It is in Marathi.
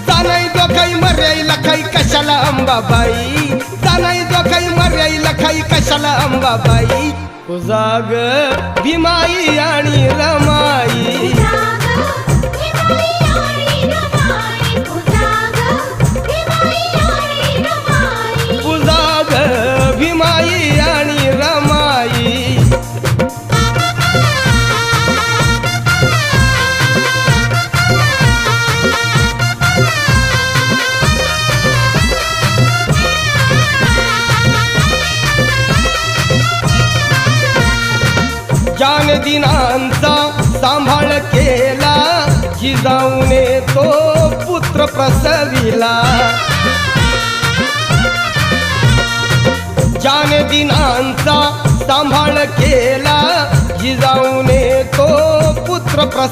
जानाई जो काही मर्याई लखाई कशाला अंबाबाई, जानाई जो काही मर्याई लखाई कशाला अंबाबाई. तुझा ग भीमाई आणि रमाई, तुझा ग भीमाई आणि रमाई. ज्याने दिनांचा सांभाळ केला, जिजाऊने तो पुत्र प्रसविला. ज्याने दिनांचा सांभाळ केला, जिजाऊने तो पुत्र प्रसविला.